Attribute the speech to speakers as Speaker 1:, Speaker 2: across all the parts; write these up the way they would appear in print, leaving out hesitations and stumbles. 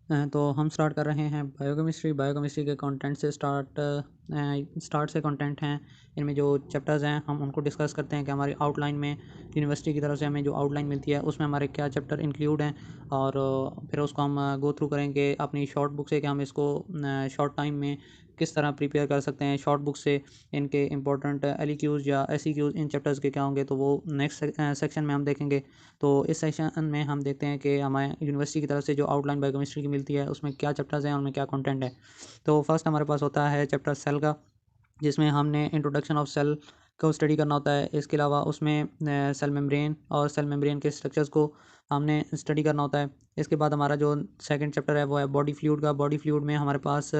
Speaker 1: तो हम स्टार्ट कर रहे हैं बायोकेमिस्ट्री के कंटेंट से स्टार्ट से कंटेंट हैं। इनमें जो चैप्टर्स हैं हम उनको डिस्कस करते हैं कि हमारी आउटलाइन में यूनिवर्सिटी की तरफ से हमें जो आउटलाइन मिलती है उसमें हमारे क्या चैप्टर इंक्लूड हैं, और फिर उसको हम गो थ्रू करेंगे अपनी शॉर्ट बुक से कि हम इसको शॉर्ट टाइम में किस तरह प्रिपेयर कर सकते हैं। शॉर्ट बुक से इनके इंपॉर्टेंट एलईक्यूज़ या एसईक्यूज़ इन चैप्टर्स के क्या होंगे, तो वो नेक्स्ट सेक्शन में हम देखेंगे। तो इस सेशन में हम देखते हैं कि हमारे यूनिवर्सिटी की तरफ से जो आउटलाइन बायोकेमिस्ट्री की मिलती है उसमें क्या चैप्टर्स हैं, उनमें क्या कंटेंट है। तो फर्स्ट हमारे पास होता है चैप्टर सेल का, जिसमें हमने इंट्रोडक्शन ऑफ सेल को स्टडी करना होता है। इसके अलावा उसमें सेल मेम्ब्रेन और सेल मेम्ब्रेन के स्ट्रक्चर्स को हमने स्टडी करना होता है। इसके बाद हमारा जो सेकंड चैप्टर है वो है बॉडी फ्लूइड का। बॉडी फ्लूइड में हमारे पास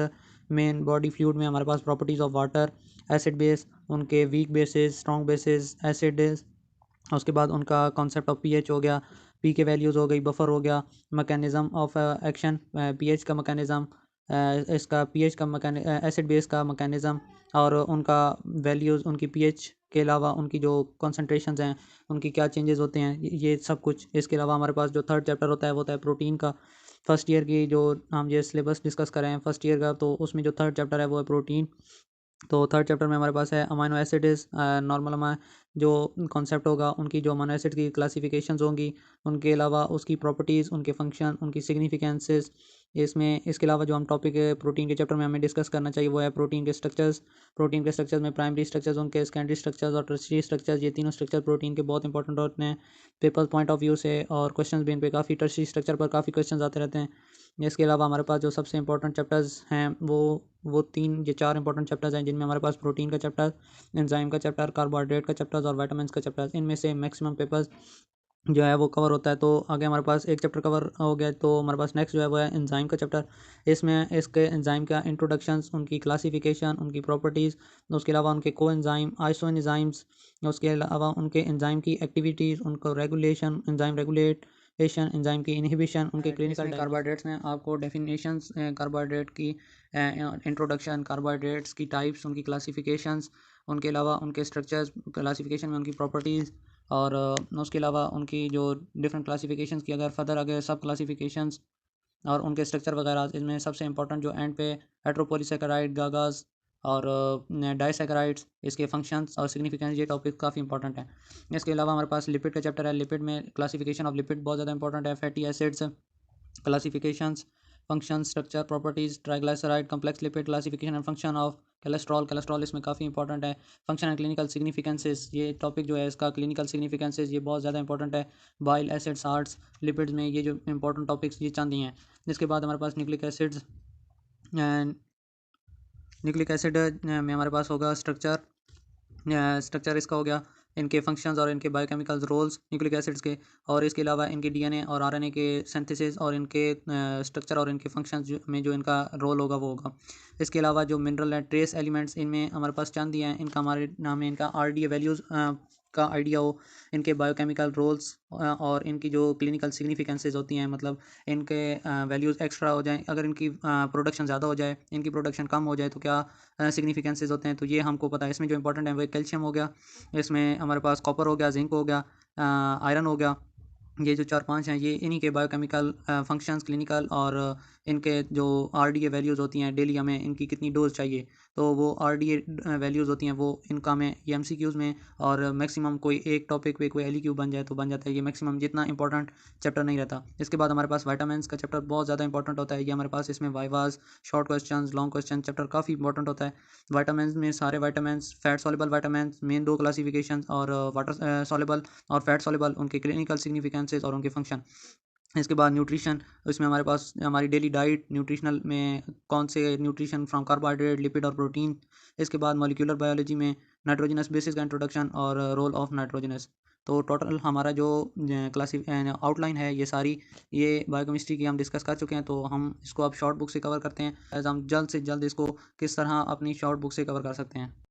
Speaker 1: बॉडी फ्लूइड में हमारे पास properties of water, acid base, उनके weak bases, strong bases, acid. उसके बाद उनका कॉन्सेप्ट ऑफ पीएच हो गया, पी के वैल्यूज़ हो गई, बफर हो गया, मैकेनिज़्म ऑफ एक्शन, पीएच का मैकेनिज़्म, इसका पीएच का एसिड बेस का मैकेनिज़्म, और उनका वैल्यूज़, उनकी पीएच के अलावा उनकी जो कॉन्सेंट्रेशंस हैं उनकी क्या चेंजेस होते हैं, ये सब कुछ। इसके अलावा हमारे पास जो थर्ड चैप्टर होता है वो होता है प्रोटीन का। फर्स्ट ईयर की जो हम ये सिलेबस डिस्कस कर रहे हैं फर्स्ट ईयर का, तो उसमें जो थर्ड चैप्टर है वो है प्रोटीन। तो थर्ड चैप्टर में हमारे पास है अमाइनो एसिड्स, नॉर्मल जो कॉन्सेप्ट होगा, उनकी जो अमाइनो एसिड की क्लासिफिकेशंस होंगी, उनके अलावा उसकी प्रॉपर्टीज़, उनके फंक्शन, उनकी सिग्निफिकेंसेस। इसमें इसके अलावा जो हम टॉपिक प्रोटीन के चैप्टर में हमें डिस्कस करना चाहिए वो है प्रोटीन के स्ट्रक्चर्स। प्रोटीन के स्ट्रक्चर्स में प्राइमरी स्ट्रक्चर्स, उनके सेकेंडरी स्ट्रक्चर्स और टर्शियरी स्ट्रक्चर्स, ये तीनों स्ट्रक्चर प्रोटीन के बहुत इंपॉर्टेंट होते हैं पेपर पॉइंट ऑफ व्यू से, और क्वेश्चन भी इन पे काफ़ी, टर्शियरी स्ट्रक्चर पर काफ़ी क्वेश्चन आते रहते हैं। इसके अलावा हमारे पास जो सबसे इंपॉर्टेंट चैप्टर्स हैं वो तीन ये चार इंपॉर्टेंट चैप्टर्स हैं, जिनमें हमारे पास प्रोटीन का चैप्टर, एंजाइम का चैप्टर, कार्बोहाइड्रेट का चैप्टर्स और विटामिन्स का चैप्टर्स। इनमें से मैक्सिमम पेपर्स जो है वो कवर होता है। तो आगे हमारे पास एक चैप्टर कवर हो गया, तो हमारे पास नेक्स्ट जो है वो है एंजाइम का चैप्टर। इसमें इसके एंजाइम का इंट्रोडक्शंस, उनकी क्लासिफिकेशन, उनकी प्रॉपर्टीज़, उसके अलावा उनके को एंजाइम, आइसो एंजाइम्स, उसके अलावा उनके एंजाइम की एक्टिविटीज़, उनको रेगुलेशन, एंजाइम रेगुलेशन, एंजाइम की इनहिबिशन, उनके क्लिनिकल। कार्बोहाइड्रेट्स में आपको डेफिनेशंस, कार्बोहाइड्रेट की इंट्रोडक्शन, कार्बोहाइड्रेट्स की टाइप्स, उनकी क्लासिफिकेशंस, उनके अलावा उनके स्ट्रक्चर्स, क्लासिफिकेशन में उनकी प्रॉपर्टीज़, और उसके अलावा उनकी जो डिफरेंट क्लासिफिकेशंस की अगर फर्दर आगे सब क्लासिफिकेशंस और उनके स्ट्रक्चर वगैरह। इसमें सबसे इंपॉर्टेंट जो एंड पे हेट्रोपोलीसेकेराइड, गागास और डाइसेकेराइड्स, इसके फंक्शंस और सिग्निफिकेंस, ये टॉपिक काफ़ी इंपॉर्टेंट है। इसके अलावा हमारे पास लिपिड का चैप्टर है। लिपिड में क्लासिफिकेशन ऑफ लिपिड बहुत ज़्यादा इंपॉर्टेंट है। Fatty acids classifications, function, structure, properties, triglyceride, complex lipid classification and function of cholesterol इसमें काफ़ी इंपॉर्टेंट है। फंक्शन एंड क्लिनिकल सिग्निफिकेंसेस, ये टॉपिक जो है इसका क्लिनिकल सिग्निफिकेंसेस ये बहुत ज़्यादा इंपॉर्टेंट है। बाइल एसिड, साल्ट्स, लिपिड्स में ये जो इंपॉर्टेंट टॉपिक्स ये चांदी हैं। इसके बाद हमारे पास न्यूक्लिक एसिड्स, न्यूक्लिक एसिड में हमारे पास होगा स्ट्रक्चर इसका हो गया, इनके फंक्शंस और इनके बायोकेमिकल रोल्स न्यूक्लिक एसिड्स के, और इसके अलावा इनके डीएनए और आरएनए के सिंथेसिस और इनके स्ट्रक्चर और इनके फंक्शंस में जो इनका रोल होगा वो होगा। इसके अलावा जो मिनरल है, ट्रेस एलिमेंट्स, इनमें हमारे पास चंद दिए हैं, इनका हमारे नाम है, इनका आरडीए वैल्यूज़ का आइडिया हो, इनके बायोकेमिकल रोल्स और इनकी जो क्लिनिकल सिग्निफिकेंसेज होती हैं, मतलब इनके वैल्यूज़ एक्स्ट्रा हो जाएं, अगर इनकी प्रोडक्शन ज़्यादा हो जाए, इनकी प्रोडक्शन कम हो जाए तो क्या सिग्निफिकेंसेज होते हैं, तो ये हमको पता है। इसमें जो इंपॉर्टेंट है वो कैल्शियम हो गया, इसमें हमारे पास कॉपर हो गया, जिंक हो गया, आयरन हो गया। ये जो चार पांच हैं ये इन्हीं के बायोकेमिकल फंक्शंस, क्लिनिकल और इनके जो आरडीए वैल्यूज़ होती हैं, डेली हमें इनकी कितनी डोज चाहिए, तो वो आरडीए वैल्यूज़ होती हैं, वो इनका में ये एमसीक्यूज़ में, और मैक्सिमम कोई एक टॉपिक पे कोई एलईक्यू बन जाए तो बन जाता है ये मैक्सिमम, जितना इंपॉर्टेंट चैप्टर नहीं रहता। इसके बाद हमारे पास वाइटामिन्स का चैप्टर बहुत ज़्यादा इंपॉर्टेंट होता है। ये हमारे पास इसमें vivas, short question, long question chapter काफ़ी इंपॉर्टेंट होता है। वाइटामिन्स में सारे vitamins, fat soluble vitamins, main दो क्लासिफिकेशन, और वाटर सॉल्युबल और फैट सॉल्युबल, उनके क्लिनिकल सिग्निफिकेंसेस और उनके फंक्शन। इसके बाद न्यूट्रिशन, इसमें हमारे पास हमारी डेली डाइट, न्यूट्रिशनल में कौन से न्यूट्रिशन फ्रॉम कार्बोहाइड्रेट, लिपिड और प्रोटीन। इसके बाद मॉलिक्यूलर बायोलॉजी में नाइट्रोजनस बेसिस का इंट्रोडक्शन और रोल ऑफ नाइट्रोजनस। तो टोटल हमारा जो क्लासी आउटलाइन है ये सारी, ये बायोकेमिस्ट्री की हम डिस्कस कर चुके हैं। तो हम इसको अब शॉर्ट बुक से कवर करते हैं, एज हम जल्द से जल्द इसको किस तरह अपनी शॉर्ट बुक से कवर कर सकते हैं।